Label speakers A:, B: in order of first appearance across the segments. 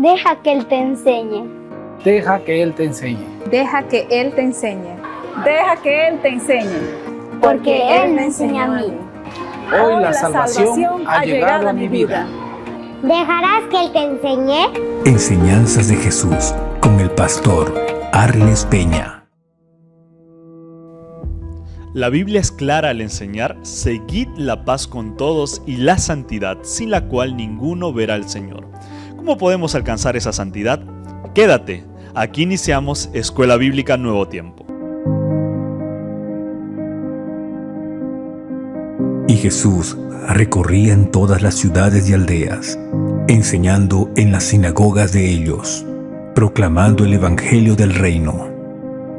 A: Deja que Él te enseñe.
B: Deja que Él te enseñe.
C: Deja que Él te enseñe. Deja que Él te enseñe.
A: Porque Él me enseña a mí.
B: Hoy la salvación ha llegado a mi vida.
A: ¿Dejarás que Él te enseñe?
D: Enseñanzas de Jesús con el pastor Arles Peña.
E: La Biblia es clara al enseñar: seguid la paz con todos y la santidad, sin la cual ninguno verá al Señor. ¿Cómo podemos alcanzar esa santidad? Quédate, aquí iniciamos Escuela Bíblica Nuevo Tiempo.
D: Y Jesús recorría en todas las ciudades y aldeas, enseñando en las sinagogas de ellos, proclamando el evangelio del reino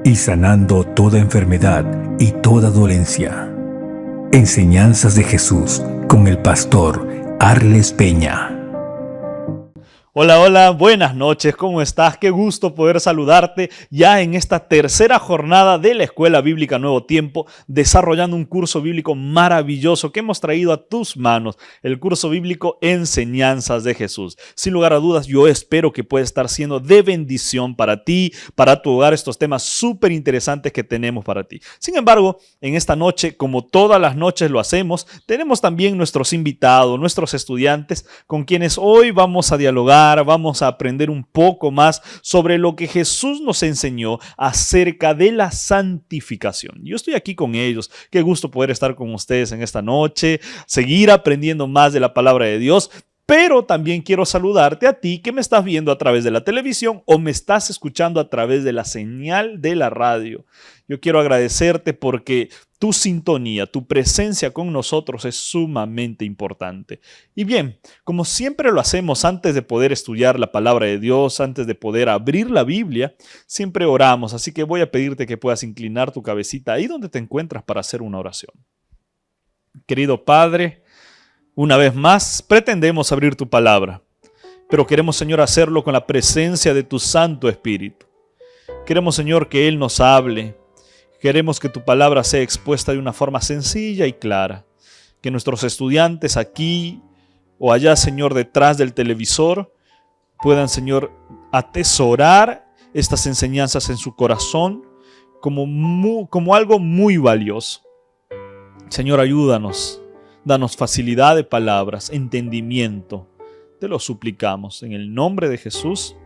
D: y sanando toda enfermedad y toda dolencia. Enseñanzas de Jesús con el pastor Arles Peña.
E: Hola, buenas noches, ¿cómo estás? Qué gusto poder saludarte ya en esta tercera jornada de la Escuela Bíblica Nuevo Tiempo, desarrollando un curso bíblico maravilloso que hemos traído a tus manos, el curso bíblico Enseñanzas de Jesús. Sin lugar a dudas, yo espero que pueda estar siendo de bendición para ti, para tu hogar, estos temas súper interesantes que tenemos para ti. Sin embargo, en esta noche, como todas las noches lo hacemos, tenemos también nuestros invitados, nuestros estudiantes, con quienes hoy vamos a dialogar. Vamos a aprender un poco más sobre lo que Jesús nos enseñó acerca de la santificación. Yo estoy aquí con ellos. Qué gusto poder estar con ustedes en esta noche, seguir aprendiendo más de la palabra de Dios. Pero también quiero saludarte a ti que me estás viendo a través de la televisión o me estás escuchando a través de la señal de la radio. Yo quiero agradecerte porque tu sintonía, tu presencia con nosotros es sumamente importante. Y bien, como siempre lo hacemos antes de poder estudiar la palabra de Dios, antes de poder abrir la Biblia, siempre oramos. Así que voy a pedirte que puedas inclinar tu cabecita ahí donde te encuentras para hacer una oración. Querido Padre, una vez más pretendemos abrir tu palabra, pero queremos, Señor, hacerlo con la presencia de tu Santo Espíritu. Queremos, Señor, que Él nos hable. Queremos que tu palabra sea expuesta de una forma sencilla y clara. Que nuestros estudiantes aquí o allá, Señor, detrás del televisor, puedan, Señor, atesorar estas enseñanzas en su corazón como algo muy valioso. Señor, ayúdanos. Danos facilidad de palabras, entendimiento. Te lo suplicamos en el nombre de Jesús.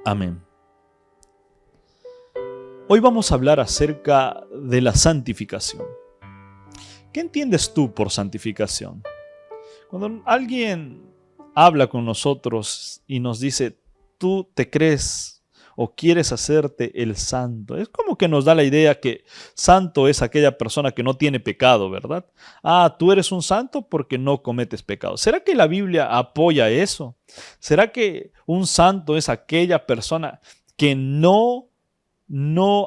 E: Amén. Hoy vamos a hablar acerca de la santificación. ¿Qué entiendes tú por santificación? Cuando alguien habla con nosotros y nos dice, tú te crees o quieres hacerte el santo, es como que nos da la idea que santo es aquella persona que no tiene pecado, ¿verdad? Tú eres un santo porque no cometes pecado. ¿Será que la Biblia apoya eso? ¿Será que un santo es aquella persona que no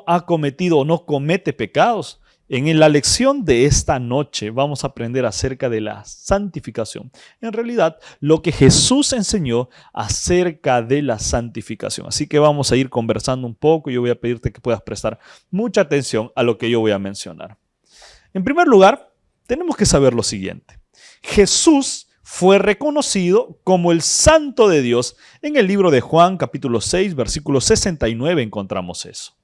E: ha cometido o no comete pecados? En la lección de esta noche vamos a aprender acerca de la santificación. En realidad, lo que Jesús enseñó acerca de la santificación. Así que vamos a ir conversando un poco. Yo voy a pedirte que puedas prestar mucha atención a lo que yo voy a mencionar. En primer lugar, tenemos que saber lo siguiente. Jesús fue reconocido como el Santo de Dios. En el libro de Juan, capítulo 6, versículo 69, encontramos eso.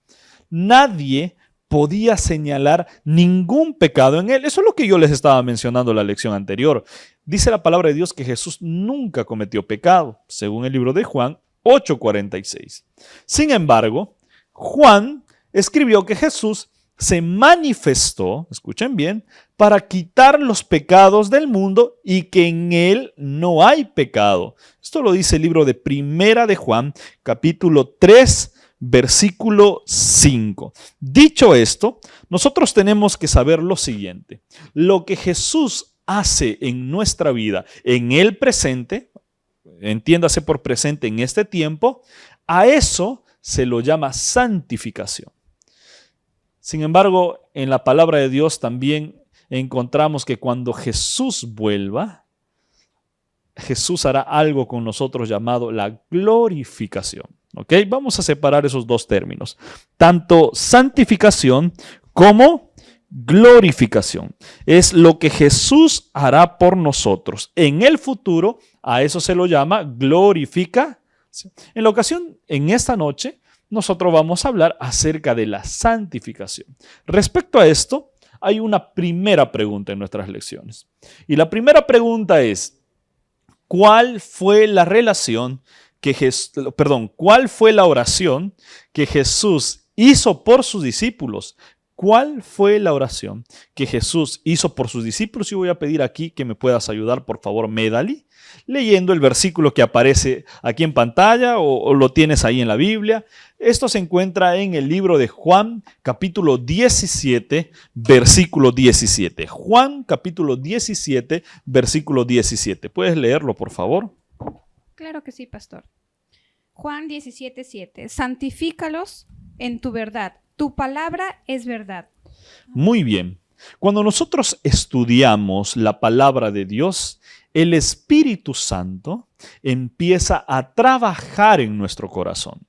E: Nadie podía señalar ningún pecado en él. Eso es lo que yo les estaba mencionando en la lección anterior. Dice la palabra de Dios que Jesús nunca cometió pecado, según el libro de Juan 8:46. Sin embargo, Juan escribió que Jesús se manifestó, escuchen bien, para quitar los pecados del mundo y que en él no hay pecado. Esto lo dice el libro de Primera de Juan, capítulo 3, versículo 5. Dicho esto, nosotros tenemos que saber lo siguiente. Lo que Jesús hace en nuestra vida, en el presente, entiéndase por presente en este tiempo, a eso se lo llama santificación. Sin embargo, en la palabra de Dios también encontramos que cuando Jesús vuelva, Jesús hará algo con nosotros llamado la glorificación. ¿Ok? Vamos a separar esos dos términos, tanto santificación como glorificación. Es lo que Jesús hará por nosotros. En el futuro, a eso se lo llama glorificación. En la ocasión, en esta noche, nosotros vamos a hablar acerca de la santificación. Respecto a esto, hay una primera pregunta en nuestras lecciones. Y la primera pregunta es, ¿cuál fue la oración que Jesús hizo por sus discípulos? ¿Cuál fue la oración que Jesús hizo por sus discípulos? Yo voy a pedir aquí que me puedas ayudar, por favor, Medali, leyendo el versículo que aparece aquí en pantalla o lo tienes ahí en la Biblia. Esto se encuentra en el libro de Juan, capítulo 17, versículo 17. Juan, capítulo 17, versículo 17. ¿Puedes leerlo, por favor?
F: Claro que sí, pastor. Juan 17:7. Santifícalos en tu verdad. Tu palabra es verdad.
E: Muy bien. Cuando nosotros estudiamos la palabra de Dios, el Espíritu Santo empieza a trabajar en nuestro corazón.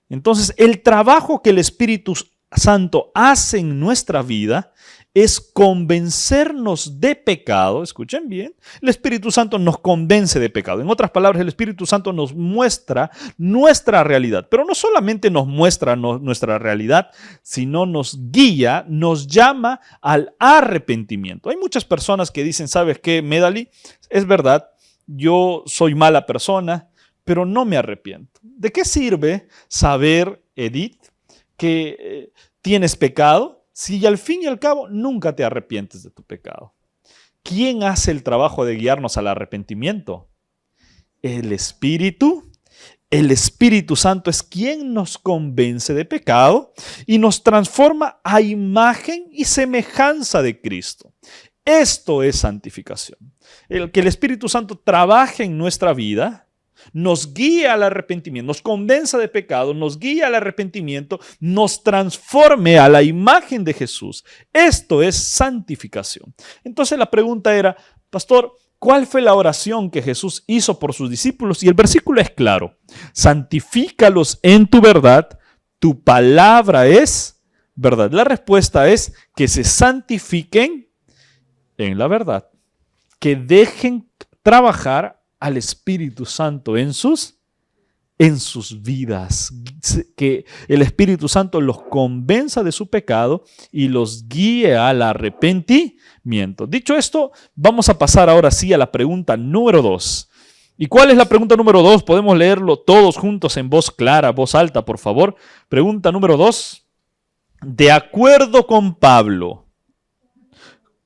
E: Entonces, el trabajo que el Espíritu Santo hace en nuestra vida es convencernos de pecado. Escuchen bien, el Espíritu Santo nos convence de pecado. En otras palabras, el Espíritu Santo nos muestra nuestra realidad, pero no solamente nos muestra nuestra realidad, sino nos guía, nos llama al arrepentimiento. Hay muchas personas que dicen, ¿sabes qué, Medali? Es verdad, yo soy mala persona, pero no me arrepiento. ¿De qué sirve saber, Edith, que tienes pecado si al fin y al cabo nunca te arrepientes de tu pecado? ¿Quién hace el trabajo de guiarnos al arrepentimiento? El Espíritu Santo es quien nos convence de pecado y nos transforma a imagen y semejanza de Cristo. Esto es santificación. Que el Espíritu Santo trabaje en nuestra vida, nos guía al arrepentimiento, nos convenza de pecado, nos guía al arrepentimiento, nos transforme a la imagen de Jesús. Esto es santificación. Entonces la pregunta era, pastor, ¿cuál fue la oración que Jesús hizo por sus discípulos? Y el versículo es claro: santifícalos en tu verdad, tu palabra es verdad. La respuesta es que se santifiquen en la verdad, que dejen trabajar al Espíritu Santo en sus vidas, que el Espíritu Santo los convenza de su pecado y los guíe al arrepentimiento. Dicho esto, vamos a pasar ahora sí a la pregunta número 2. ¿Y cuál es la pregunta número 2? Podemos leerlo todos juntos en voz clara, voz alta, por favor. Pregunta número 2. De acuerdo con Pablo,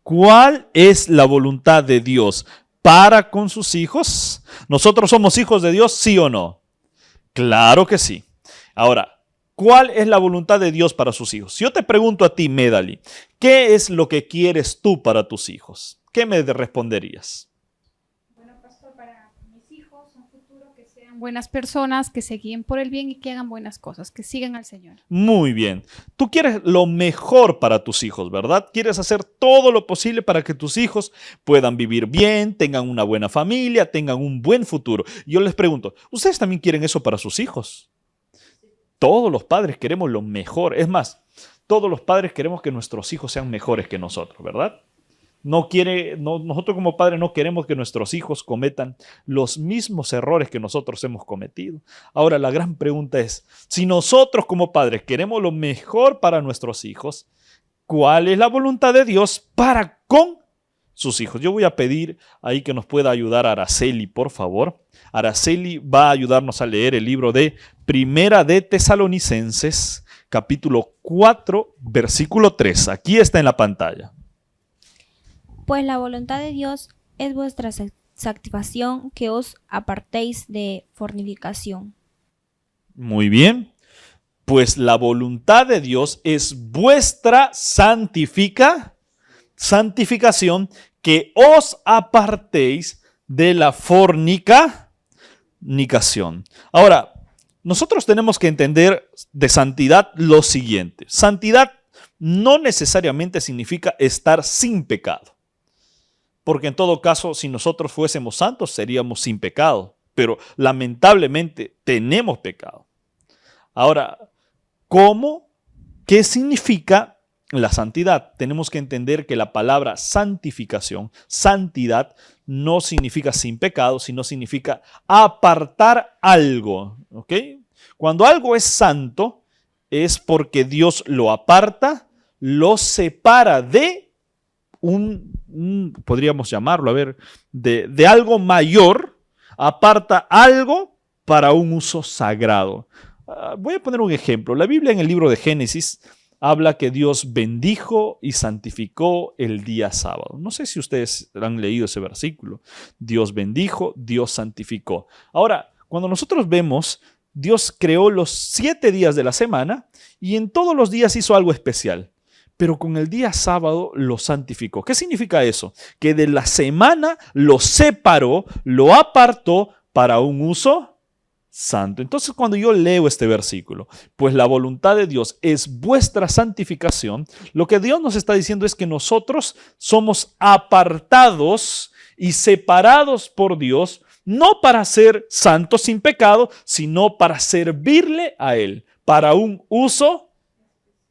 E: ¿cuál es la voluntad de Dios para con sus hijos? ¿Nosotros somos hijos de Dios, sí o no? Claro que sí. Ahora, ¿cuál es la voluntad de Dios para sus hijos? Si yo te pregunto a ti, Medali, ¿qué es lo que quieres tú para tus hijos? ¿Qué me responderías?
F: Bueno, pastor, para mis hijos, un futuro que sean buenas personas, que se guíen por el bien y que hagan buenas cosas, que sigan al Señor.
E: Muy bien. Tú quieres lo mejor para tus hijos, ¿verdad? Quieres hacer todo lo posible para que tus hijos puedan vivir bien, tengan una buena familia, tengan un buen futuro. Yo les pregunto, ¿ustedes también quieren eso para sus hijos? Todos los padres queremos lo mejor. Es más, todos los padres queremos que nuestros hijos sean mejores que nosotros, ¿verdad? Nosotros como padres no queremos que nuestros hijos cometan los mismos errores que nosotros hemos cometido. Ahora, la gran pregunta es, si nosotros como padres queremos lo mejor para nuestros hijos, ¿cuál es la voluntad de Dios para con sus hijos? Yo voy a pedir ahí que nos pueda ayudar Araceli, por favor. Araceli va a ayudarnos a leer el libro de Primera de Tesalonicenses, capítulo 4, versículo 3. Aquí está en la pantalla.
G: Pues la voluntad de Dios es vuestra sanctificación, que os apartéis de fornicación.
E: Muy bien. Pues la voluntad de Dios es vuestra santificación, que os apartéis de la fornicación. Ahora, nosotros tenemos que entender de santidad lo siguiente. Santidad no necesariamente significa estar sin pecado. Porque en todo caso, si nosotros fuésemos santos, seríamos sin pecado. Pero lamentablemente tenemos pecado. Ahora, ¿qué significa la santidad. Tenemos que entender que la palabra santificación, santidad, no significa sin pecado, sino significa apartar algo. ¿Ok? Cuando algo es santo, es porque Dios lo aparta, lo separa de podríamos llamarlo, de algo mayor, aparta algo para un uso sagrado. Voy a poner un ejemplo. La Biblia en el libro de Génesis habla que Dios bendijo y santificó el día sábado. No sé si ustedes han leído ese versículo. Dios bendijo, Dios santificó. Ahora, cuando nosotros vemos, Dios creó los 7 días de la semana y en todos los días hizo algo especial. Pero con el día sábado lo santificó. ¿Qué significa eso? Que de la semana lo separó, lo apartó para un uso santo. Entonces, cuando yo leo este versículo, pues la voluntad de Dios es vuestra santificación, lo que Dios nos está diciendo es que nosotros somos apartados y separados por Dios, no para ser santos sin pecado, sino para servirle a Él, para un uso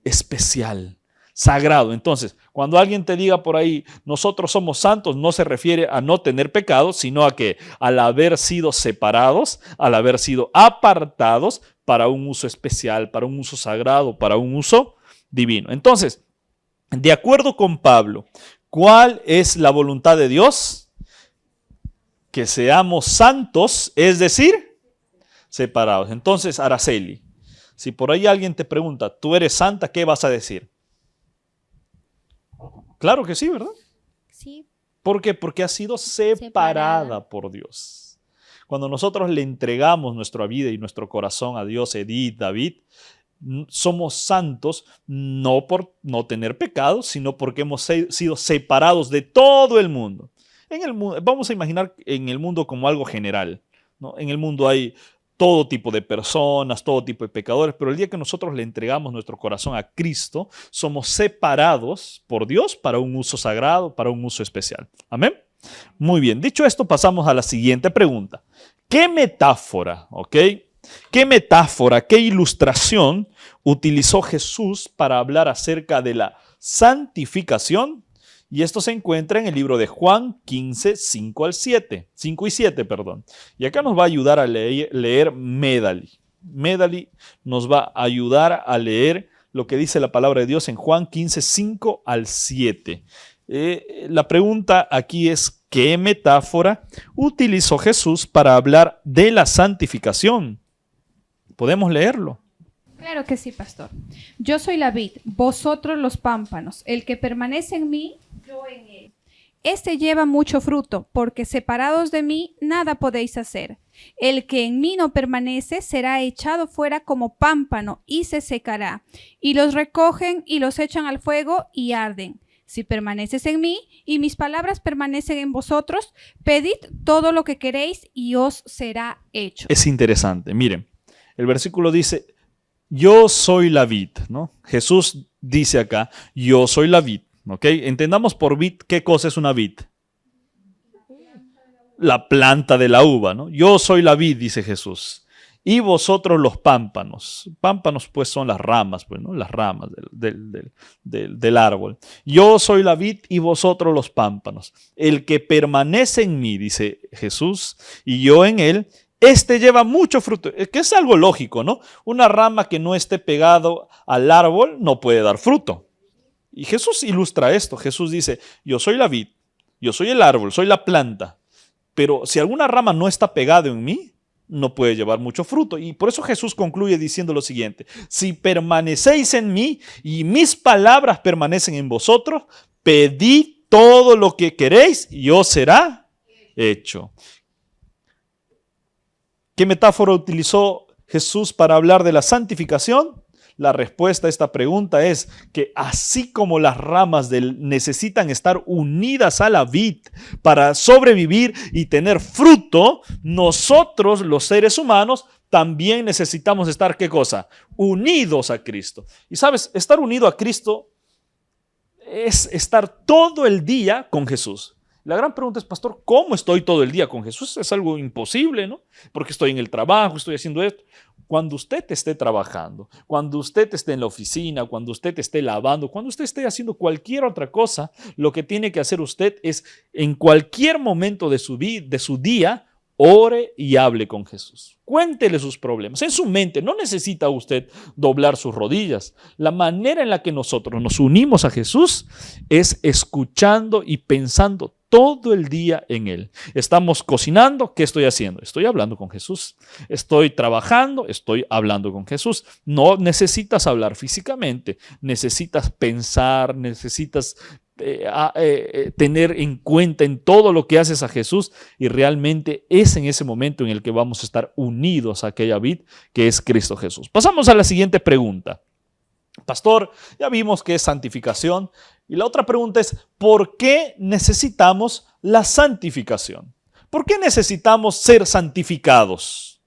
E: especial, sagrado. Entonces, cuando alguien te diga por ahí, nosotros somos santos, no se refiere a no tener pecado, sino a que al haber sido separados, al haber sido apartados para un uso especial, para un uso sagrado, para un uso divino. Entonces, de acuerdo con Pablo, ¿cuál es la voluntad de Dios? Que seamos santos, es decir, separados. Entonces, Araceli, si por ahí alguien te pregunta, ¿tú eres santa? ¿Qué vas a decir? Claro que sí, ¿verdad?
G: Sí.
E: ¿Por qué? Porque ha sido separada por Dios. Cuando nosotros le entregamos nuestra vida y nuestro corazón a Dios, Edith, David, somos santos no por no tener pecado, sino porque hemos sido separados de todo el mundo. Vamos a imaginar en el mundo como algo general, ¿no? En el mundo hay todo tipo de personas, todo tipo de pecadores, pero el día que nosotros le entregamos nuestro corazón a Cristo, somos separados por Dios para un uso sagrado, para un uso especial. ¿Amén? Muy bien, dicho esto, pasamos a la siguiente pregunta. ¿Qué metáfora, qué metáfora, qué ilustración utilizó Jesús para hablar acerca de la santificación? Y esto se encuentra en el libro de Juan 15, 5 y 7. Y acá nos va a ayudar a leer Medali. Medali nos va a ayudar a leer lo que dice la palabra de Dios en Juan 15, 5 al 7. La pregunta aquí es, ¿qué metáfora utilizó Jesús para hablar de la santificación? ¿Podemos leerlo?
F: Claro que sí, pastor. Yo soy la vid, vosotros los pámpanos. El que permanece en mí, yo en él. Este lleva mucho fruto, porque separados de mí nada podéis hacer. El que en mí no permanece será echado fuera como pámpano y se secará. Y los recogen y los echan al fuego y arden. Si permaneces en mí y mis palabras permanecen en vosotros, pedid todo lo que queréis y os será hecho.
E: Es interesante. Miren, el versículo dice, yo soy la vid, ¿no? Jesús dice acá, yo soy la vid, ¿ok? Entendamos por vid, ¿qué cosa es una vid? La planta de la uva, ¿no? Yo soy la vid, dice Jesús. Y vosotros los pámpanos. Pámpanos, pues, son las ramas, pues, ¿no? Las ramas del árbol. Yo soy la vid y vosotros los pámpanos. El que permanece en mí, dice Jesús, y yo en él, este lleva mucho fruto, que es algo lógico, ¿no? Una rama que no esté pegado al árbol no puede dar fruto. Y Jesús ilustra esto. Jesús dice, yo soy la vid, yo soy el árbol, soy la planta. Pero si alguna rama no está pegada en mí, no puede llevar mucho fruto. Y por eso Jesús concluye diciendo lo siguiente, si permanecéis en mí y mis palabras permanecen en vosotros, pedid todo lo que queréis y os será hecho. ¿Qué metáfora utilizó Jesús para hablar de la santificación? La respuesta a esta pregunta es que así como las ramas necesitan estar unidas a la vid para sobrevivir y tener fruto, nosotros los seres humanos también necesitamos estar, ¿qué cosa? Unidos a Cristo. Y sabes, estar unido a Cristo es estar todo el día con Jesús. La gran pregunta es, pastor, ¿cómo estoy todo el día con Jesús? Es algo imposible, ¿no? Porque estoy en el trabajo, estoy haciendo esto. cuando usted esté trabajando, cuando usted esté en la oficina, cuando usted esté lavando, cuando usted esté haciendo cualquier otra cosa, lo que tiene que hacer usted es en cualquier momento de su día, ore y hable con Jesús. Cuéntele sus problemas. En su mente no necesita usted doblar sus rodillas. La manera en la que nosotros nos unimos a Jesús es escuchando y pensando todo el día en Él. Estamos cocinando, ¿qué estoy haciendo? Estoy hablando con Jesús. Estoy trabajando, estoy hablando con Jesús. No necesitas hablar físicamente, necesitas pensar, necesitas tener en cuenta en todo lo que haces a Jesús, y realmente es en ese momento en el que vamos a estar unidos a aquella vid que es Cristo Jesús. Pasamos a la siguiente pregunta. Pastor, ya vimos que es santificación, y la otra pregunta es, ¿por qué necesitamos la santificación? ¿Por qué necesitamos ser santificados?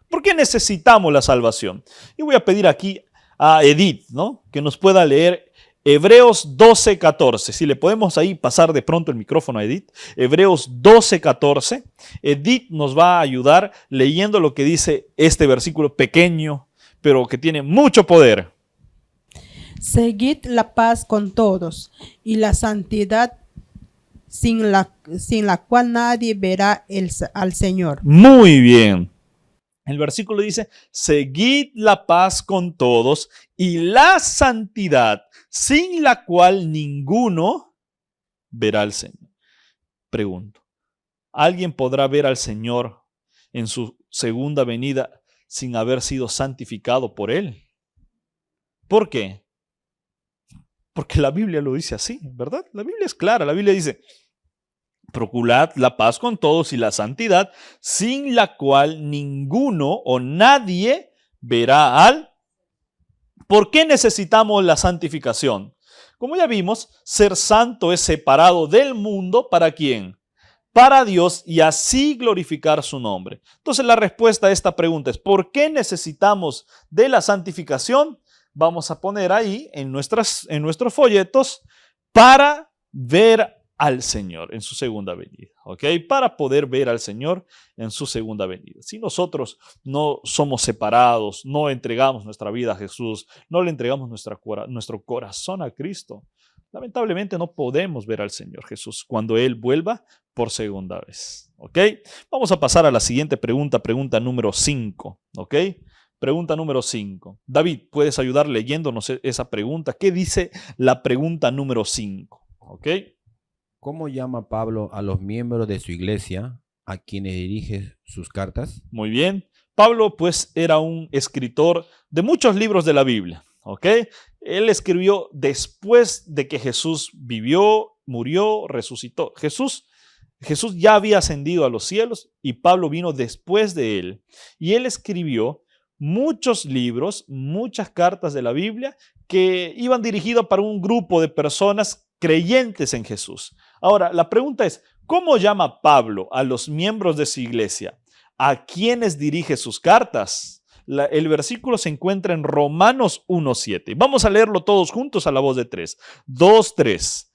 E: ¿Por qué necesitamos la salvación? Y voy a pedir aquí a Edith, ¿no?, que nos pueda leer Hebreos 12:14. Si le podemos ahí pasar de pronto el micrófono a Edith. Hebreos 12:14. Edith nos va a ayudar leyendo lo que dice este versículo pequeño, pero que tiene mucho poder.
H: Seguid la paz con todos y la santidad, sin la cual nadie verá al Señor.
E: Muy bien. El versículo dice, seguid la paz con todos y la santidad, sin la cual ninguno verá al Señor. Pregunto, ¿alguien podrá ver al Señor en su segunda venida sin haber sido santificado por Él? ¿Por qué? Porque la Biblia lo dice así, ¿verdad? La Biblia es clara, la Biblia dice, procurad la paz con todos y la santidad, sin la cual ninguno o nadie verá al. ¿Por qué necesitamos la santificación? Como ya vimos, ser santo es separado del mundo. ¿Para quién? Para Dios, y así glorificar su nombre. Entonces la respuesta a esta pregunta es, ¿por qué necesitamos de la santificación? Vamos a poner ahí en nuestros folletos, para ver al Señor en su segunda venida, ¿ok? Para poder ver al Señor en su segunda venida. Si nosotros no somos separados, no entregamos nuestra vida a Jesús, no le entregamos nuestro corazón a Cristo, lamentablemente no podemos ver al Señor Jesús cuando Él vuelva por segunda vez, ¿ok? Vamos a pasar a la siguiente pregunta, pregunta número 5, ¿ok? Pregunta número 5. David, ¿puedes ayudar leyéndonos esa pregunta? ¿Qué dice la pregunta número 5? ¿Ok?
I: ¿Cómo llama Pablo a los miembros de su iglesia a quienes dirige sus cartas?
E: Muy bien. Pablo, pues, era un escritor de muchos libros de la Biblia, ¿ok? Él escribió después de que Jesús vivió, murió, resucitó. Jesús ya había ascendido a los cielos y Pablo vino después de él. Y él escribió muchos libros, muchas cartas de la Biblia que iban dirigidas para un grupo de personas creyentes en Jesús. Ahora, la pregunta es, ¿cómo llama Pablo a los miembros de su iglesia? ¿A quiénes dirige sus cartas? El versículo se encuentra en Romanos 1:7. Vamos a leerlo todos juntos a la voz de 3. 2, 3.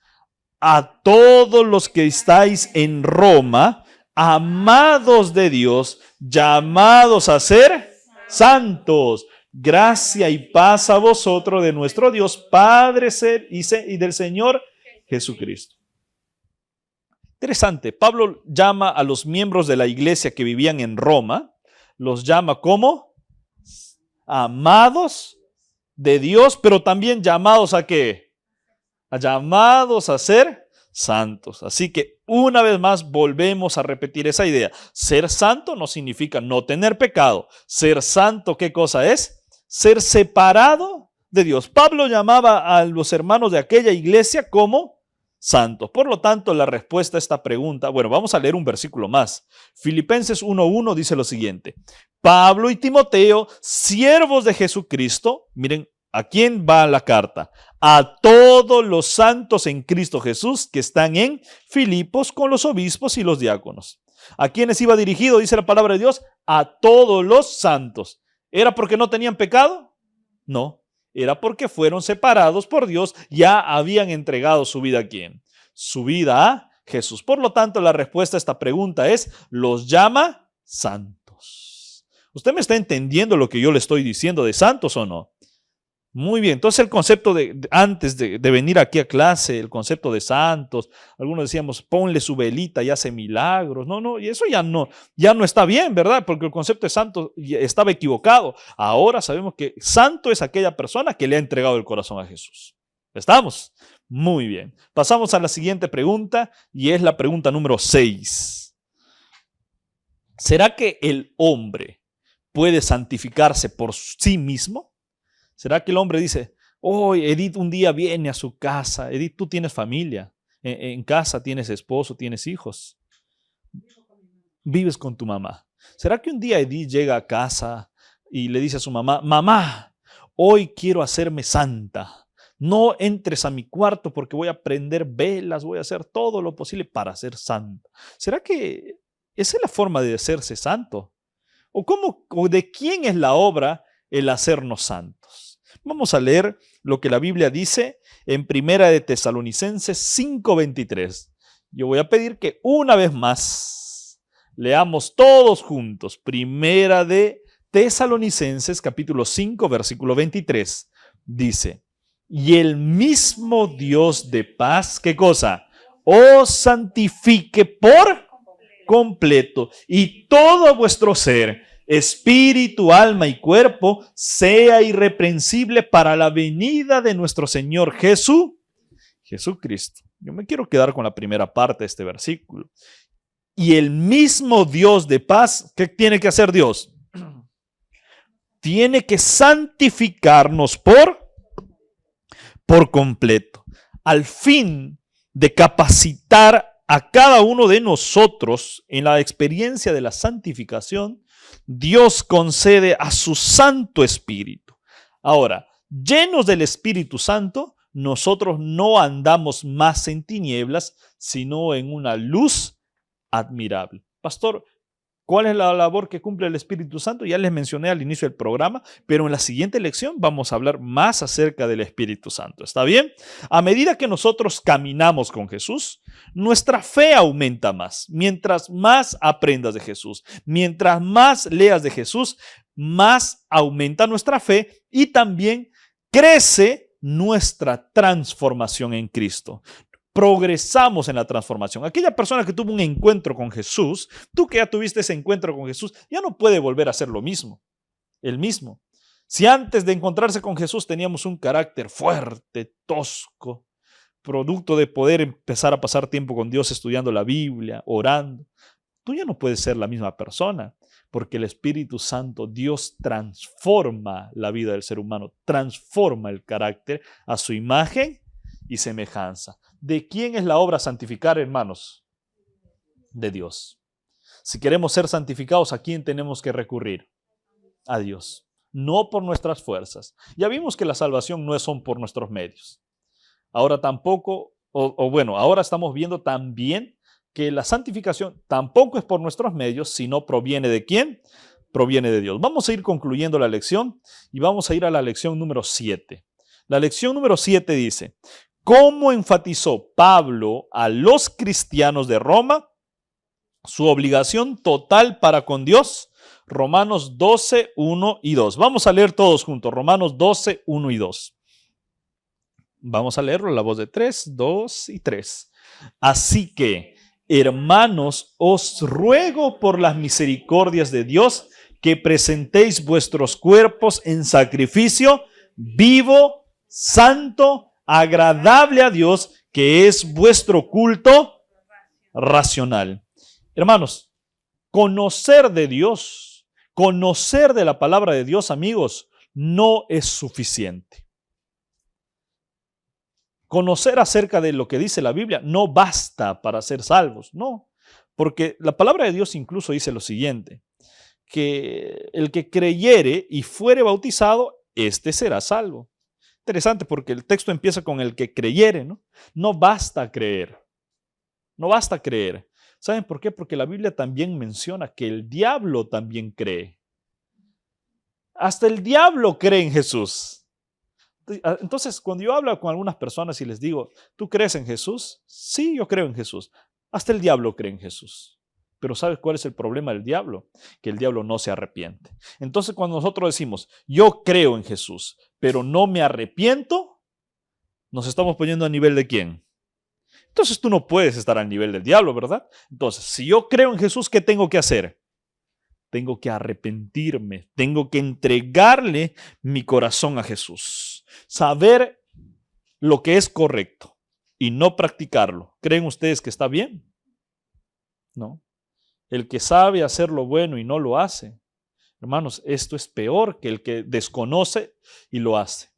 E: A todos los que estáis en Roma, amados de Dios, llamados a ser santos, gracia y paz a vosotros de nuestro Dios Padre y del Señor Jesucristo. Interesante, Pablo llama a los miembros de la iglesia que vivían en Roma, los llama como amados de Dios, pero también llamados ¿a qué? Llamados a ser santos. Así que una vez más volvemos a repetir esa idea. Ser santo no significa no tener pecado. Ser santo, ¿qué cosa es? Ser separado de Dios. Pablo llamaba a los hermanos de aquella iglesia como santos. Por lo tanto, la respuesta a esta pregunta, bueno, vamos a leer un versículo más. Filipenses 1:1 dice lo siguiente. Pablo y Timoteo, siervos de Jesucristo, miren, ¿a quién va la carta? A todos los santos en Cristo Jesús que están en Filipos con los obispos y los diáconos. ¿A quiénes iba dirigido? Dice la palabra de Dios, a todos los santos. ¿Era porque no tenían pecado? No, era porque fueron separados por Dios, ya habían entregado su vida ¿a quién? Su vida a Jesús. Por lo tanto, la respuesta a esta pregunta es, los llama santos. ¿Usted me está entendiendo lo que yo le estoy diciendo de santos o no? Muy bien, entonces el concepto antes de venir aquí a clase, el concepto de santos, algunos decíamos, ponle su velita y hace milagros. No, y eso ya no está bien, ¿verdad? Porque el concepto de santo estaba equivocado. Ahora sabemos que santo es aquella persona que le ha entregado el corazón a Jesús. ¿Estamos? Muy bien. Pasamos a la siguiente pregunta y es la pregunta número 6. ¿Será que el hombre puede santificarse por sí mismo? ¿Será que el hombre dice, oh, Edith un día viene a su casa? Edith, tú tienes familia, en casa tienes esposo, tienes hijos, vives con tu mamá. ¿Será que un día Edith llega a casa y le dice a su mamá, mamá, hoy quiero hacerme santa? No entres a mi cuarto porque voy a prender velas, voy a hacer todo lo posible para ser santa. ¿Será que esa es la forma de hacerse santo? ¿O de quién es la obra el hacernos santos? Vamos a leer lo que la Biblia dice en Primera de Tesalonicenses 5:23. Yo voy a pedir que una vez más leamos todos juntos Primera de Tesalonicenses capítulo 5 versículo 23. Dice, y el mismo Dios de paz, ¿qué cosa? Os santifique por completo y todo vuestro ser, espíritu, alma y cuerpo, sea irreprensible para la venida de nuestro Señor Jesucristo. Yo me quiero quedar con la primera parte de este versículo. Y el mismo Dios de paz, ¿qué tiene que hacer Dios? Tiene que santificarnos por completo, al fin de capacitar a cada uno de nosotros en la experiencia de la santificación. Dios concede a su Santo Espíritu. Ahora, llenos del Espíritu Santo, nosotros no andamos más en tinieblas, sino en una luz admirable. Pastor, ¿cuál es la labor que cumple el Espíritu Santo? Ya les mencioné al inicio del programa, pero en la siguiente lección vamos a hablar más acerca del Espíritu Santo. ¿Está bien? A medida que nosotros caminamos con Jesús, nuestra fe aumenta más. Mientras más aprendas de Jesús, mientras más leas de Jesús, más aumenta nuestra fe y también crece nuestra transformación en Cristo. Progresamos en la transformación. Aquella persona que tuvo un encuentro con Jesús, tú que ya tuviste ese encuentro con Jesús, ya no puede volver a hacer lo mismo, el mismo. Si antes de encontrarse con Jesús teníamos un carácter fuerte, tosco, producto de poder empezar a pasar tiempo con Dios estudiando la Biblia, orando, tú ya no puedes ser la misma persona, porque el Espíritu Santo, Dios transforma la vida del ser humano, transforma el carácter a su imagen y semejanza. ¿De quién es la obra santificar, hermanos? De Dios. Si queremos ser santificados, ¿a quién tenemos que recurrir? A Dios. No por nuestras fuerzas. Ya vimos que la salvación no son por nuestros medios. Ahora tampoco, ahora estamos viendo también que la santificación tampoco es por nuestros medios, sino proviene ¿de quién? Proviene de Dios. Vamos a ir concluyendo la lección y vamos a ir a la lección número 7. La lección número 7 dice, ¿cómo enfatizó Pablo a los cristianos de Roma su obligación total para con Dios? Romanos 12, 1 y 2. Vamos a leer todos juntos, Romanos 12, 1 y 2. Vamos a leerlo a la voz de 3, 2 y 3. Así que, hermanos, os ruego por las misericordias de Dios que presentéis vuestros cuerpos en sacrificio vivo, santo, agradable a Dios, que es vuestro culto racional. Hermanos, conocer de Dios, conocer de la palabra de Dios, amigos, no es suficiente. Conocer acerca de lo que dice la Biblia no basta para ser salvos, no. Porque la palabra de Dios incluso dice lo siguiente, que el que creyere y fuere bautizado, éste será salvo. Interesante porque el texto empieza con el que creyere, ¿no? No basta creer. No basta creer. ¿Saben por qué? Porque la Biblia también menciona que el diablo también cree. Hasta el diablo cree en Jesús. Entonces, cuando yo hablo con algunas personas y les digo, ¿tú crees en Jesús? Sí, yo creo en Jesús. Hasta el diablo cree en Jesús. Pero ¿sabes cuál es el problema del diablo? Que el diablo no se arrepiente. Entonces cuando nosotros decimos, yo creo en Jesús, pero no me arrepiento, nos estamos poniendo a nivel de ¿quién? Entonces tú no puedes estar al nivel del diablo, ¿verdad? Entonces, si yo creo en Jesús, ¿qué tengo que hacer? Tengo que arrepentirme, tengo que entregarle mi corazón a Jesús. Saber lo que es correcto y no practicarlo. ¿Creen ustedes que está bien? No. El que sabe hacer lo bueno y no lo hace. Hermanos, esto es peor que el que desconoce y lo hace.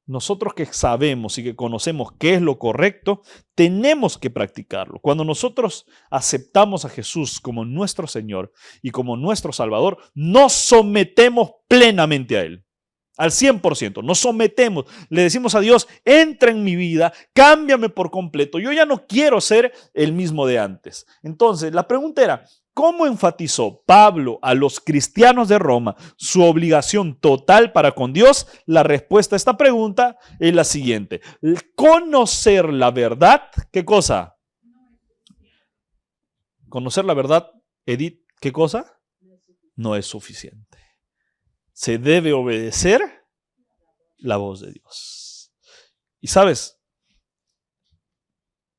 E: Nosotros que sabemos y que conocemos qué es lo correcto, tenemos que practicarlo. Cuando nosotros aceptamos a Jesús como nuestro Señor y como nuestro Salvador, nos sometemos plenamente a Él. Al 100%, nos sometemos, le decimos a Dios, entra en mi vida, cámbiame por completo, yo ya no quiero ser el mismo de antes. Entonces, la pregunta era, ¿cómo enfatizó Pablo a los cristianos de Roma su obligación total para con Dios? La respuesta a esta pregunta es la siguiente, conocer la verdad, ¿qué cosa? Conocer la verdad, Edith, ¿qué cosa? No es suficiente. Se debe obedecer la voz de Dios. Y sabes,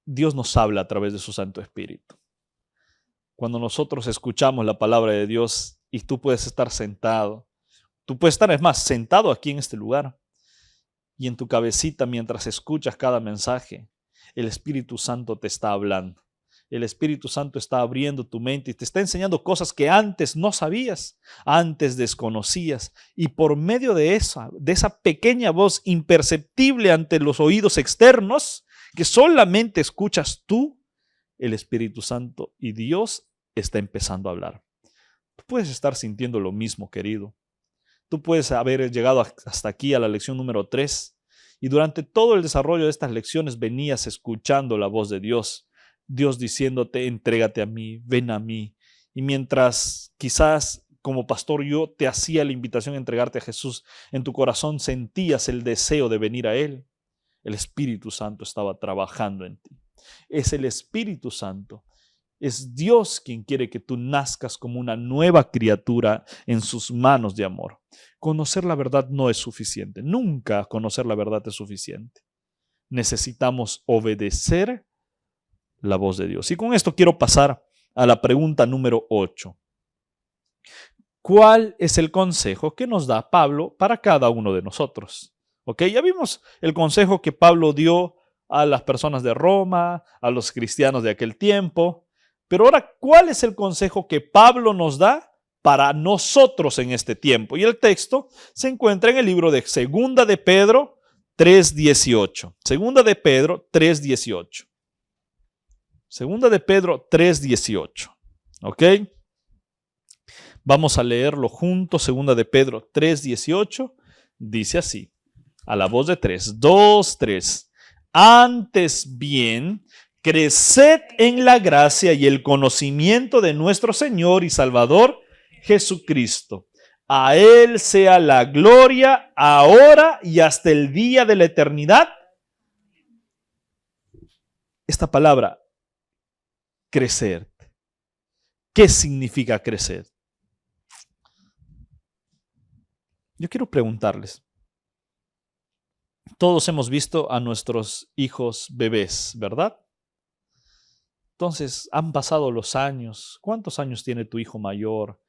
E: Dios nos habla a través de su Santo Espíritu. Cuando nosotros escuchamos la palabra de Dios y tú puedes estar sentado, tú puedes estar, es más, sentado aquí en este lugar y en tu cabecita mientras escuchas cada mensaje, el Espíritu Santo te está hablando. El Espíritu Santo está abriendo tu mente y te está enseñando cosas que antes no sabías, antes desconocías. Y por medio de esa pequeña voz imperceptible ante los oídos externos, que solamente escuchas tú, el Espíritu Santo y Dios está empezando a hablar. Tú puedes estar sintiendo lo mismo, querido. Tú puedes haber llegado hasta aquí a la lección número 3 y durante todo el desarrollo de estas lecciones venías escuchando la voz de Dios. Dios diciéndote, entrégate a mí, ven a mí. Y mientras quizás como pastor yo te hacía la invitación a entregarte a Jesús, en tu corazón sentías el deseo de venir a Él. El Espíritu Santo estaba trabajando en ti. Es el Espíritu Santo. Es Dios quien quiere que tú nazcas como una nueva criatura en sus manos de amor. Conocer la verdad no es suficiente. Nunca conocer la verdad es suficiente. Necesitamos obedecer la voz de Dios. Y con esto quiero pasar a la pregunta número 8. ¿Cuál es el consejo que nos da Pablo para cada uno de nosotros? ¿Ok? Ya vimos el consejo que Pablo dio a las personas de Roma, a los cristianos de aquel tiempo. Pero ahora, ¿cuál es el consejo que Pablo nos da para nosotros en este tiempo? Y el texto se encuentra en el libro de Segunda de Pedro 3:18. Segunda de Pedro 3:18. Segunda de Pedro 3:18. ¿Ok? Vamos a leerlo juntos. Segunda de Pedro 3:18. Dice así. A la voz de 3. 2, 3. Antes bien, creced en la gracia y el conocimiento de nuestro Señor y Salvador Jesucristo. A Él sea la gloria ahora y hasta el día de la eternidad. Esta palabra, crecer. ¿Qué significa crecer? Yo quiero preguntarles. Todos hemos visto a nuestros hijos bebés, ¿verdad? Entonces, han pasado los años. ¿Cuántos años tiene tu hijo mayor,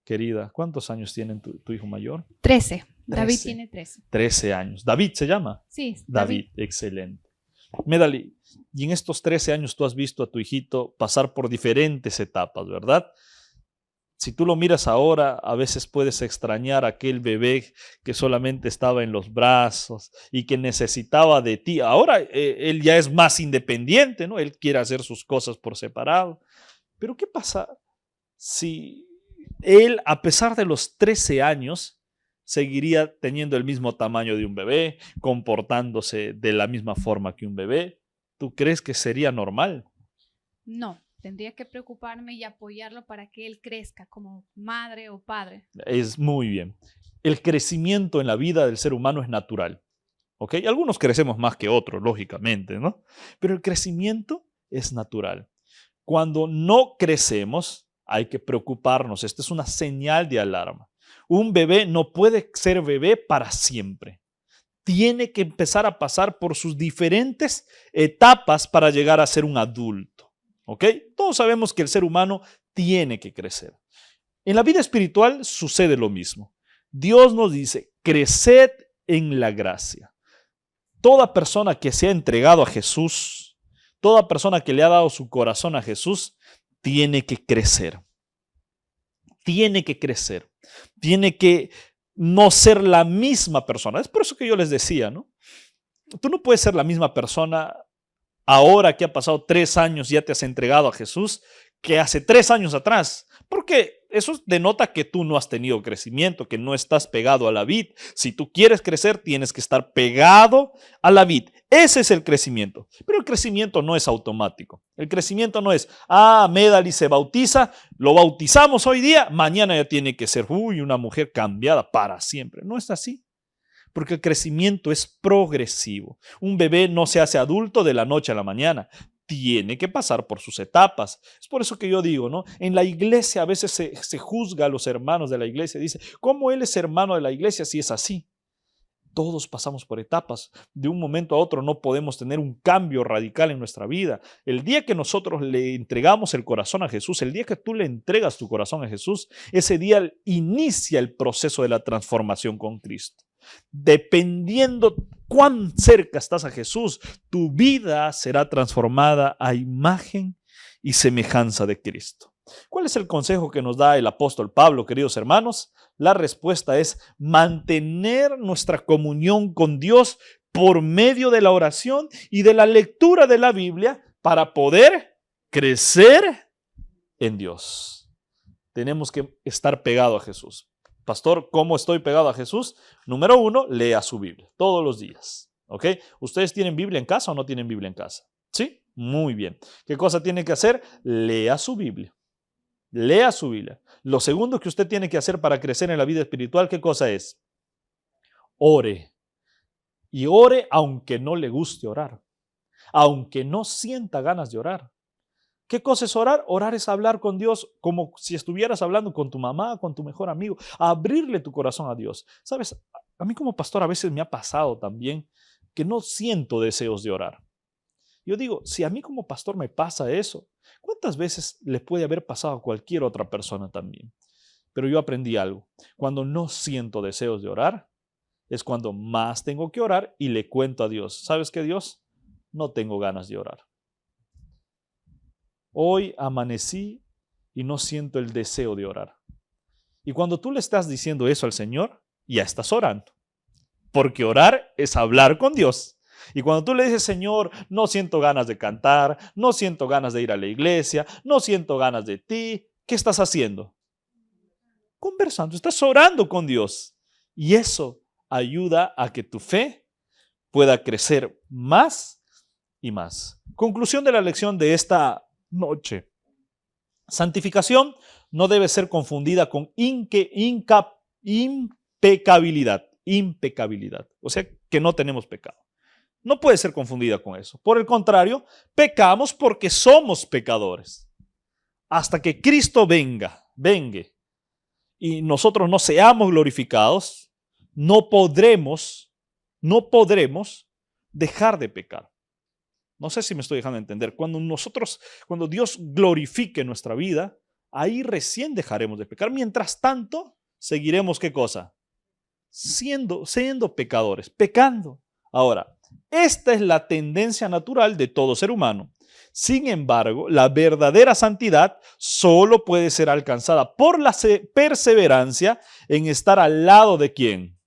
E: querida? ¿Cuántos años tiene tu hijo mayor?
F: 13. David tiene 13.
E: 13 años. ¿David se llama?
F: Sí,
E: David, excelente. Medali, y en estos 13 años tú has visto a tu hijito pasar por diferentes etapas, ¿verdad? Si tú lo miras ahora, a veces puedes extrañar a aquel bebé que solamente estaba en los brazos y que necesitaba de ti. Ahora él ya es más independiente, ¿no? Él quiere hacer sus cosas por separado. Pero ¿qué pasa si él, a pesar de los 13 años, seguiría teniendo el mismo tamaño de un bebé, comportándose de la misma forma que un bebé? ¿Tú crees que sería normal?
F: No. Tendría que preocuparme y apoyarlo para que él crezca como madre o padre.
E: Es muy bien. El crecimiento en la vida del ser humano es natural. ¿Ok? Algunos crecemos más que otros, lógicamente, ¿no? Pero el crecimiento es natural. Cuando no crecemos, hay que preocuparnos. Esta es una señal de alarma. Un bebé no puede ser bebé para siempre. Tiene que empezar a pasar por sus diferentes etapas para llegar a ser un adulto. ¿Ok? Todos sabemos que el ser humano tiene que crecer. En la vida espiritual sucede lo mismo. Dios nos dice, creced en la gracia. Toda persona que se ha entregado a Jesús, toda persona que le ha dado su corazón a Jesús, tiene que crecer. Tiene que crecer. Tiene que no ser la misma persona. Es por eso que yo les decía, ¿no? Tú no puedes ser la misma persona ahora que ha pasado 3 años y ya te has entregado a Jesús que hace 3 años atrás. Porque eso denota que tú no has tenido crecimiento, que no estás pegado a la vid. Si tú quieres crecer, tienes que estar pegado a la vid. Ese es el crecimiento. Pero el crecimiento no es automático. El crecimiento no es, Medali se bautiza, lo bautizamos hoy día, mañana ya tiene que ser, una mujer cambiada para siempre. No es así. Porque el crecimiento es progresivo. Un bebé no se hace adulto de la noche a la mañana. Tiene que pasar por sus etapas. Es por eso que yo digo, ¿no? En la iglesia a veces se juzga a los hermanos de la iglesia. Dice, ¿cómo él es hermano de la iglesia si es así? Todos pasamos por etapas. De un momento a otro no podemos tener un cambio radical en nuestra vida. El día que nosotros le entregamos el corazón a Jesús, el día que tú le entregas tu corazón a Jesús, ese día inicia el proceso de la transformación con Cristo. Dependiendo cuán cerca estás a Jesús, tu vida será transformada a imagen y semejanza de Cristo. ¿Cuál es el consejo que nos da el apóstol Pablo, queridos hermanos? La respuesta es mantener nuestra comunión con Dios por medio de la oración y de la lectura de la Biblia para poder crecer en Dios. Tenemos que estar pegados a Jesús. Pastor, ¿cómo estoy pegado a Jesús? Número 1, lea su Biblia todos los días. ¿Ok? ¿Ustedes tienen Biblia en casa o no tienen Biblia en casa? ¿Sí? Muy bien. ¿Qué cosa tiene que hacer? Lea su Biblia. Lea su Biblia. Lo segundo que usted tiene que hacer para crecer en la vida espiritual, ¿qué cosa es? Ore. Y ore aunque no le guste orar. Aunque no sienta ganas de orar. ¿Qué cosa es orar? Orar es hablar con Dios como si estuvieras hablando con tu mamá, con tu mejor amigo. Abrirle tu corazón a Dios. ¿Sabes? A mí como pastor a veces me ha pasado también que no siento deseos de orar. Yo digo, si a mí como pastor me pasa eso, ¿cuántas veces le puede haber pasado a cualquier otra persona también? Pero yo aprendí algo. Cuando no siento deseos de orar, es cuando más tengo que orar y le cuento a Dios. ¿Sabes qué, Dios? No tengo ganas de orar. Hoy amanecí y no siento el deseo de orar. Y cuando tú le estás diciendo eso al Señor, ya estás orando. Porque orar es hablar con Dios. Y cuando tú le dices, Señor, no siento ganas de cantar, no siento ganas de ir a la iglesia, no siento ganas de ti, ¿qué estás haciendo? Conversando, estás orando con Dios. Y eso ayuda a que tu fe pueda crecer más y más. Conclusión de la lección de esta noche. Santificación no debe ser confundida con impecabilidad. Impecabilidad. O sea, que no tenemos pecado. No puede ser confundida con eso. Por el contrario, pecamos porque somos pecadores. Hasta que Cristo venga y nosotros no seamos glorificados, no podremos dejar de pecar. No sé si me estoy dejando entender. Cuando Dios glorifique nuestra vida, ahí recién dejaremos de pecar. Mientras tanto, seguiremos ¿qué cosa? Siendo pecadores, pecando. Ahora, esta es la tendencia natural de todo ser humano. Sin embargo, la verdadera santidad solo puede ser alcanzada por la perseverancia en estar al lado de ¿quién?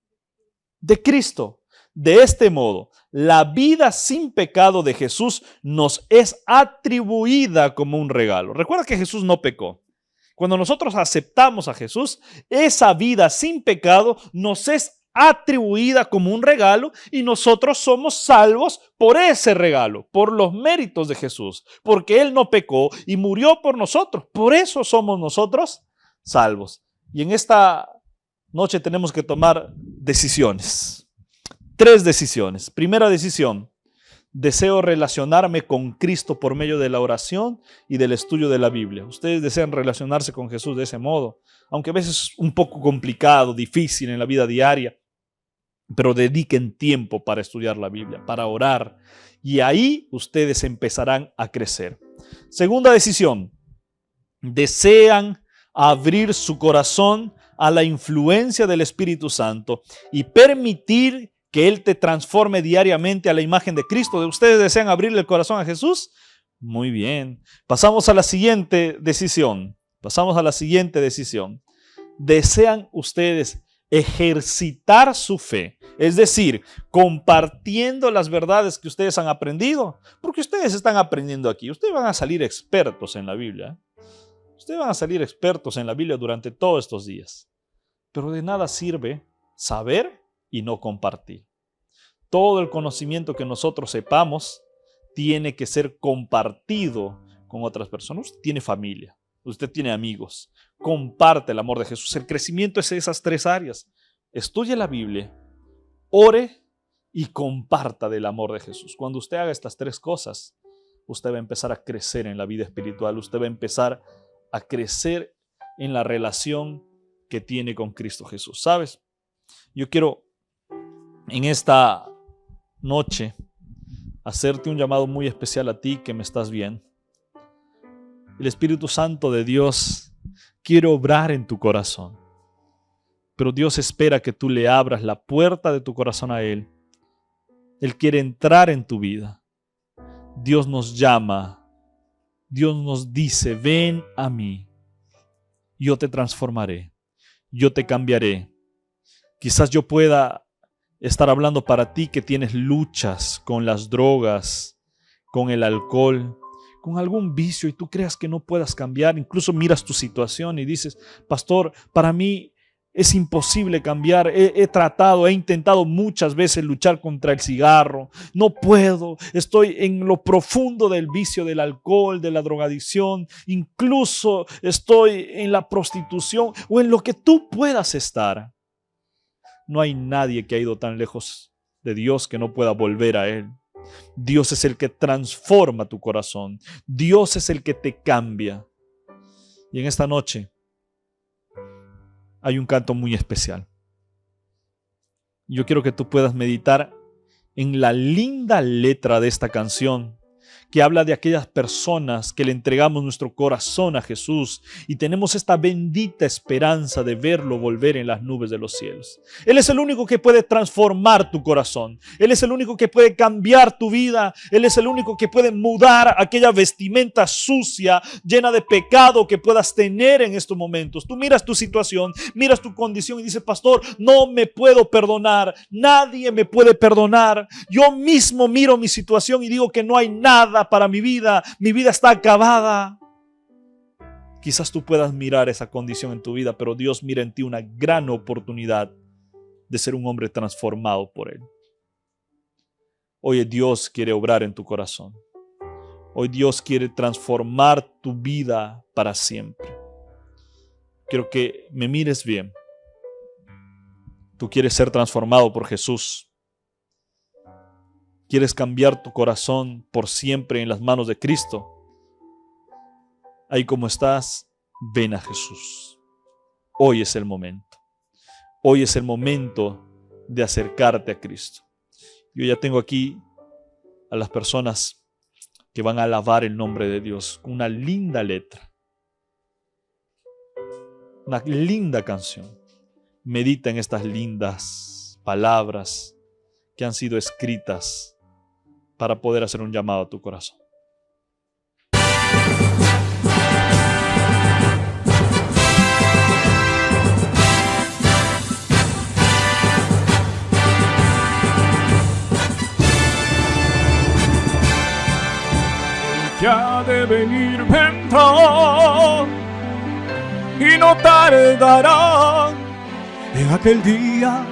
E: De Cristo. De este modo, la vida sin pecado de Jesús nos es atribuida como un regalo. Recuerda que Jesús no pecó. Cuando nosotros aceptamos a Jesús, esa vida sin pecado nos es atribuida como un regalo y nosotros somos salvos por ese regalo, por los méritos de Jesús, porque Él no pecó y murió por nosotros. Por eso somos nosotros salvos. Y en esta noche tenemos que tomar decisiones. 3 decisiones. Primera decisión, Deseo relacionarme con Cristo por medio de la oración y del estudio de la Biblia. Ustedes desean relacionarse con Jesús de ese modo, aunque a veces es un poco complicado, difícil en la vida diaria, pero dediquen tiempo para estudiar la Biblia, para orar, y ahí ustedes empezarán a crecer. Segunda decisión, desean abrir su corazón a la influencia del Espíritu Santo y permitir que Él te transforme diariamente a la imagen de Cristo. ¿Ustedes desean abrirle el corazón a Jesús? Muy bien. Pasamos a la siguiente decisión. ¿Desean ustedes ejercitar su fe? Es decir, compartiendo las verdades que ustedes han aprendido. Porque ustedes están aprendiendo aquí. Ustedes van a salir expertos en la Biblia. Ustedes van a salir expertos en la Biblia durante todos estos días. Pero de nada sirve saber y no compartir. Todo el conocimiento que nosotros sepamos tiene que ser compartido con otras personas. Usted tiene familia, usted tiene amigos. Comparte el amor de Jesús. El crecimiento es esas tres áreas. Estudie la Biblia, ore y comparta del amor de Jesús. Cuando usted haga estas tres cosas, usted va a empezar a crecer en la vida espiritual. Usted va a empezar a crecer en la relación que tiene con Cristo Jesús. ¿Sabes? Yo quiero en esta noche hacerte un llamado muy especial a ti que me estás viendo. El Espíritu Santo de Dios quiere obrar en tu corazón, pero Dios espera que tú le abras la puerta de tu corazón a Él. Él quiere entrar en tu vida. Dios nos llama, Dios nos dice, ven a mí, yo te transformaré, yo te cambiaré. Quizás yo pueda estar hablando para ti que tienes luchas con las drogas, con el alcohol, con algún vicio y tú creas que no puedas cambiar. Incluso miras tu situación y dices, pastor, para mí es imposible cambiar. He intentado muchas veces luchar contra el cigarro. No puedo. Estoy en lo profundo del vicio del alcohol, de la drogadicción. Incluso estoy en la prostitución o en lo que tú puedas estar. No hay nadie que ha ido tan lejos de Dios que no pueda volver a Él. Dios es el que transforma tu corazón. Dios es el que te cambia. Y en esta noche hay un canto muy especial. Yo quiero que tú puedas meditar en la linda letra de esta canción que habla de aquellas personas que le entregamos nuestro corazón a Jesús y tenemos esta bendita esperanza de verlo volver en las nubes de los cielos. Él es el único que puede transformar tu corazón. Él es el único que puede cambiar tu vida. Él es el único que puede mudar aquella vestimenta sucia, llena de pecado que puedas tener en estos momentos. Tú miras tu situación, miras tu condición y dices, pastor, no me puedo perdonar. Nadie me puede perdonar. Yo mismo miro mi situación y digo que no hay nada para mi vida está acabada. Quizás tú puedas mirar esa condición en tu vida, pero Dios mira en ti una gran oportunidad de ser un hombre transformado por Él. Hoy Dios quiere obrar en tu corazón. Hoy Dios quiere transformar tu vida para siempre. Quiero que me mires bien. Tú quieres ser transformado por Jesús. ¿Quieres cambiar tu corazón por siempre en las manos de Cristo? Ahí como estás, ven a Jesús. Hoy es el momento. Hoy es el momento de acercarte a Cristo. Yo ya tengo aquí a las personas que van a alabar el nombre de Dios con una linda letra. Una linda canción. Medita en estas lindas palabras que han sido escritas para poder hacer un llamado a tu corazón.
D: Que ha de venir vendrá y no tardará. En aquel día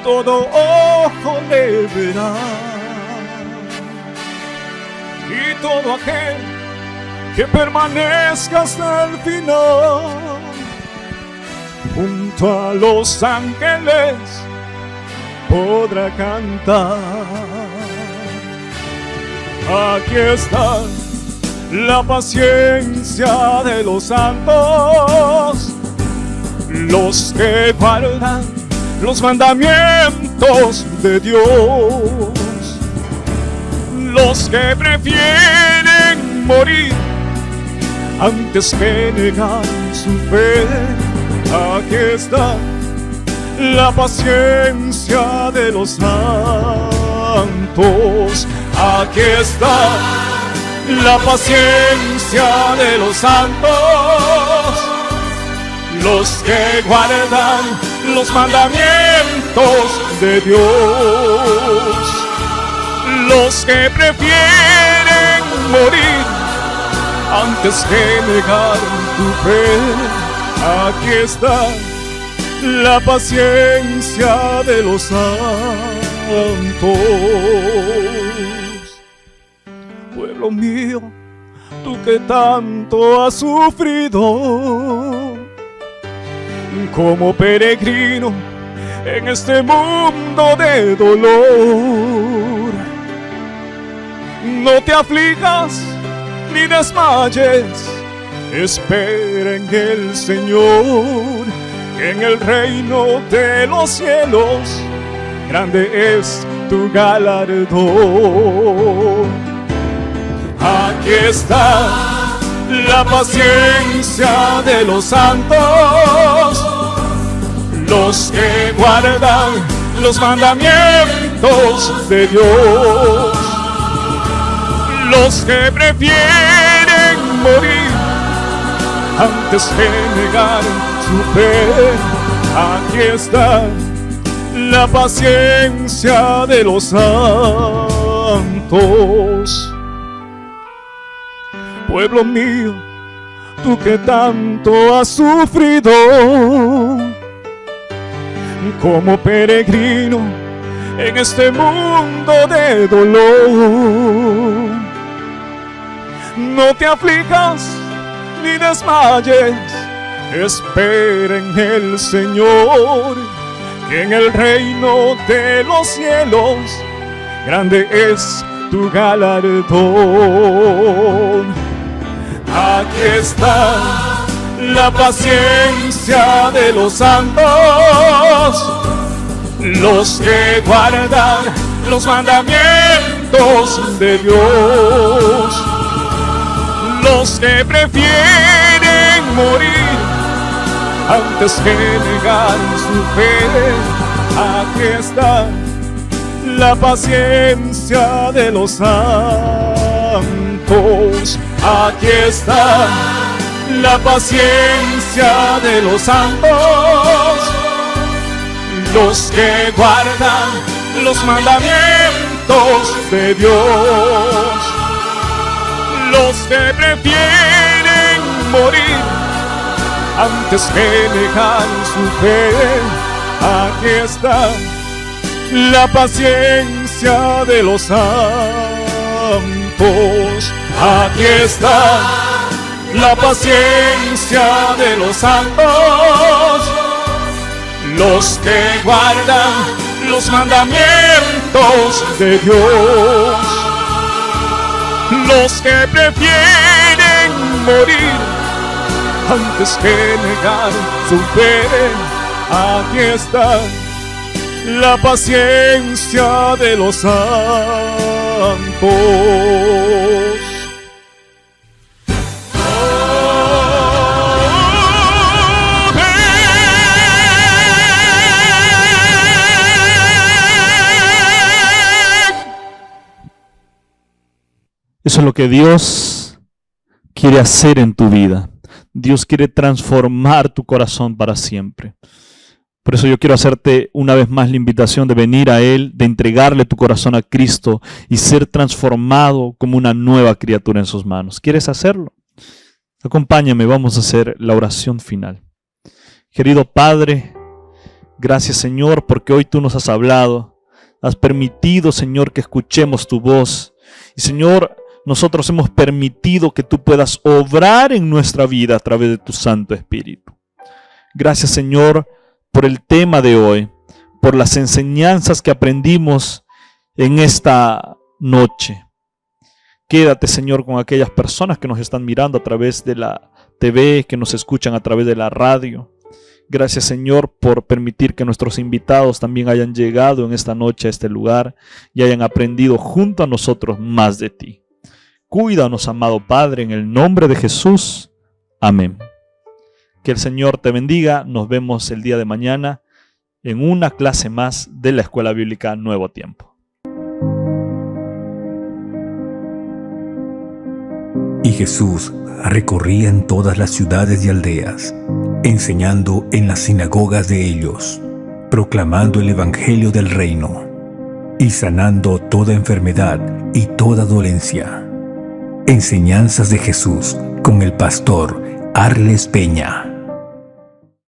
D: todo ojo le verá. Y todo aquel que permanezca hasta el final, junto a los ángeles podrá cantar.
E: Aquí está la paciencia de los santos, los que guardan los mandamientos de Dios, los que prefieren morir antes que negar su fe. Aquí está la paciencia de los santos. Aquí está la paciencia de los santos, los que guardan los mandamientos de Dios, los que prefieren morir antes que negar tu fe. Aquí está la paciencia de los santos. Pueblo mío, tú que tanto has sufrido como peregrino en este mundo de dolor, no te aflijas ni desmayes, espera en el Señor, que en el reino de los cielos grande es tu galardón. Aquí está la paciencia de los santos, los que guardan los mandamientos de Dios, los que prefieren morir antes que negar su fe. Aquí está la paciencia de los santos. Pueblo mío, tú que tanto has sufrido como peregrino en este mundo de dolor, no te aflijas ni desmayes, espera en el Señor, que en el reino de los cielos grande es tu galardón. Aquí está la paciencia de los santos, los que guardan los mandamientos de Dios, los que prefieren morir antes que negar su fe. Aquí está la paciencia de los santos. Aquí está la paciencia de los santos, los que guardan los mandamientos de Dios, los que prefieren morir antes que negar su fe. Aquí está la paciencia de los santos. Aquí está la paciencia de los santos, los que guardan los mandamientos de Dios, los que prefieren morir antes que negar su fe. Aquí está la paciencia de los santos. Eso es lo que Dios quiere hacer en tu vida. Dios quiere transformar tu corazón para siempre. Por eso yo quiero hacerte una vez más la invitación de venir a Él, de entregarle tu corazón a Cristo y ser transformado como una nueva criatura en sus manos. ¿Quieres hacerlo? Acompáñame, vamos a hacer la oración final. Querido Padre, gracias Señor porque hoy tú nos has hablado. Has permitido, Señor, que escuchemos tu voz. Y Señor, nosotros hemos permitido que tú puedas obrar en nuestra vida a través de tu Santo Espíritu. Gracias, Señor, por el tema de hoy, por las enseñanzas que aprendimos en esta noche. Quédate, Señor, con aquellas personas que nos están mirando a través de la TV, que nos escuchan a través de la radio. Gracias, Señor, por permitir que nuestros invitados también hayan llegado en esta noche a este lugar y hayan aprendido junto a nosotros más de ti. Cuídanos, amado Padre, en el nombre de Jesús. Amén. Que el Señor te bendiga. Nos vemos el día de mañana en una clase más de la Escuela Bíblica Nuevo Tiempo.
D: Y Jesús recorría en todas las ciudades y aldeas, enseñando en las sinagogas de ellos, proclamando el evangelio del reino y sanando toda enfermedad y toda dolencia. Enseñanzas de Jesús con el pastor Arles Peña.